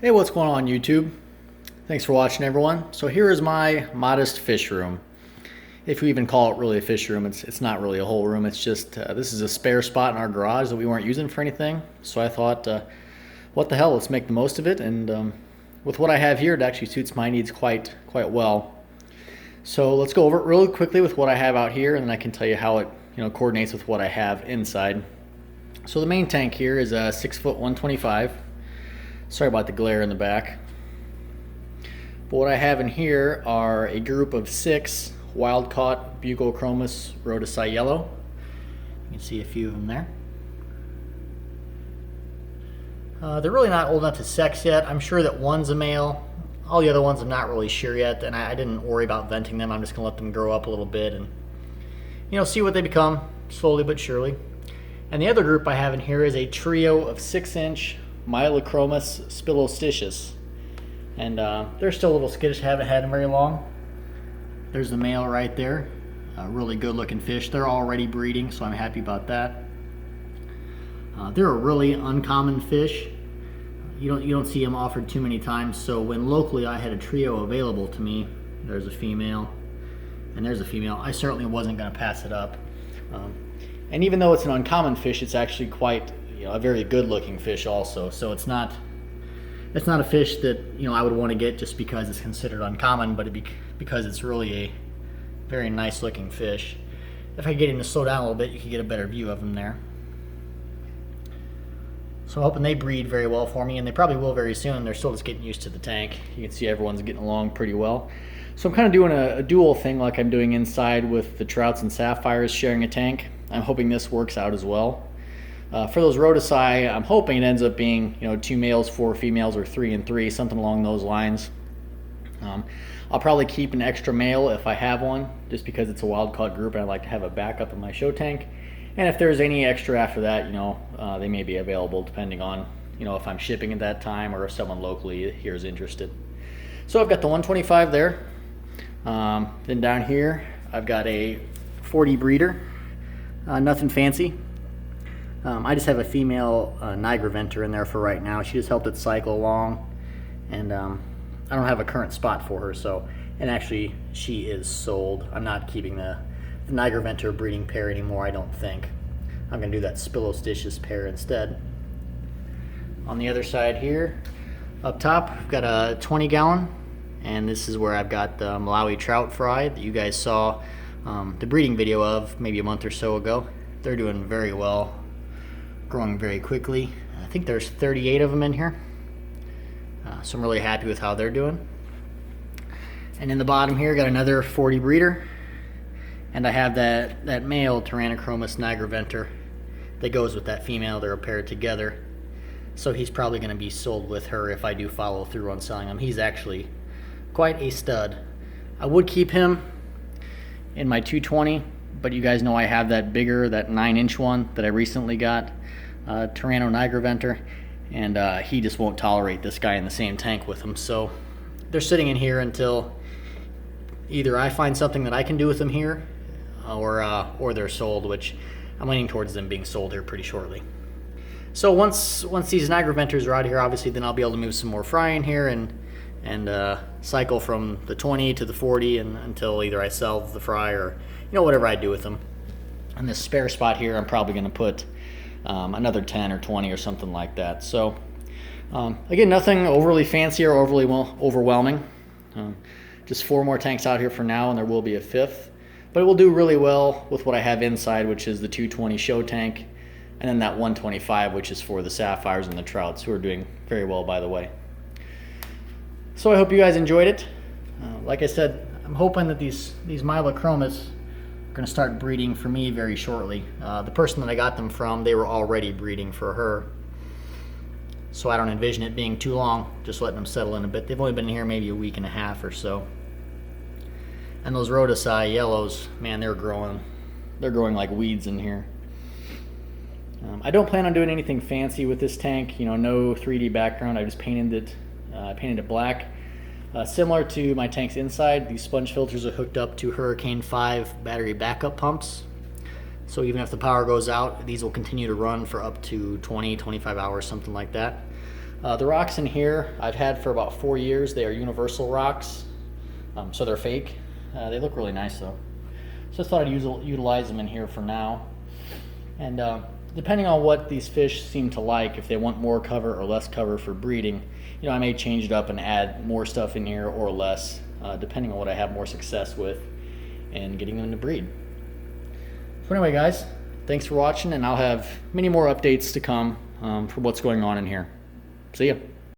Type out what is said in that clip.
Hey, what's going on YouTube? Thanks for watching, everyone. So here is my modest fish room. If you even call it really a fish room, it's not really a whole room. It's just, this is a spare spot in our garage that we weren't using for anything. So I thought, what the hell, let's make the most of it. And with what I have here, it actually suits my needs quite well. So let's go over it really quickly with what I have out here, and then I can tell you how it coordinates with what I have inside. So the main tank here is a 6 foot 125. Sorry about the glare in the back. But what I have in here are a group of 6 wild-caught Buccochromis rhodesi yellow. You can see a few of them there. They're really not old enough to sex yet. I'm sure that one's a male. All the other ones I'm not really sure yet, and I didn't worry about venting them. I'm just going to let them grow up a little bit and see what they become slowly but surely. And the other group I have in here is a trio of 6-inch Mylachromis spilostitius. And they're still a little skittish, haven't had them very long. There's the male right there. A really good looking fish. They're already breeding, so I'm happy about that. They're a really uncommon fish. You don't see them offered too many times, so when locally I had a trio available to me, there's a female and there's a female, I certainly wasn't going to pass it up. And even though it's an uncommon fish, it's actually quite a very good looking fish also. So it's not a fish that I would want to get just because it's considered uncommon, but because it's really a very nice looking fish. If I get him to slow down a little bit, you can get a better view of him there. So I'm hoping they breed very well for me, and they probably will very soon. They're still just getting used to the tank. You can see everyone's getting along pretty well. So I'm kind of doing a dual thing like I'm doing inside with the trouts and sapphires sharing a tank. I'm hoping this works out as well. For those rhodesi, I'm hoping it ends up being 2 males, 4 females, or 3 and 3, something along those lines. I'll probably keep an extra male if I have one, just because it's a wild-caught group and I'd like to have a backup in my show tank. And if there's any extra after that, they may be available depending on if I'm shipping at that time or if someone locally here is interested. So I've got the 125 there. Then down here I've got a 40 breeder, nothing fancy. I just have a female Niagara venter in there for right now. She just helped it cycle along, and I don't have a current spot for her. So, and actually, she is sold. I'm not keeping the Niagara venter breeding pair anymore, I don't think. I'm going to do that spilostitius pair instead. On the other side here, up top, I've got a 20-gallon, and this is where I've got the Malawi trout fry that you guys saw the breeding video of maybe a month or so ago. They're doing very well, growing very quickly. I think there's 38 of them in here. So I'm really happy with how they're doing. And in the bottom here, got another 40 breeder. And I have that male Tyrannochromis Niagara venter that goes with that female. They're paired together. So he's probably going to be sold with her if I do follow through on selling him. He's actually quite a stud. I would keep him in my 220, but you guys know I have that bigger, that 9-inch one that I recently got. Tyranno Niagara venter, and he just won't tolerate this guy in the same tank with him. So they're sitting in here until either I find something that I can do with them here, or they're sold, which I'm leaning towards them being sold here pretty shortly. So once these Niagara venters are out here, obviously, then I'll be able to move some more fry in here and cycle from the 20 to the 40 and until either I sell the fry or whatever I do with them. And this spare spot here, I'm probably going to put another 10 or 20 or something like that. So again, nothing overly fancy or overly overwhelming. Just 4 more tanks out here for now, and there will be a 5th. But it will do really well with what I have inside, which is the 220 show tank, and then that 125, which is for the sapphires and the trouts, who are doing very well, by the way. So I hope you guys enjoyed it. Like I said, I'm hoping that these Mylachromis are going to start breeding for me very shortly. The person that I got them from, they were already breeding for her. So I don't envision it being too long, just letting them settle in a bit. They've only been here maybe a week and a half or so. And those rhodesi yellows, man, they're growing. They're growing like weeds in here. I don't plan on doing anything fancy with this tank. No 3D background. I just painted it black. Similar to my tank's inside, these sponge filters are hooked up to Hurricane 5 battery backup pumps. So even if the power goes out, these will continue to run for up to 20, 25 hours, something like that. The rocks in here I've had for about 4 years. They are universal rocks, so they're fake. They look really nice though. So I thought I'd utilize them in here for now. And depending on what these fish seem to like, if they want more cover or less cover for breeding, I may change it up and add more stuff in here or less, depending on what I have more success with and getting them to breed. So anyway guys, thanks for watching, and I'll have many more updates to come for what's going on in here. See ya.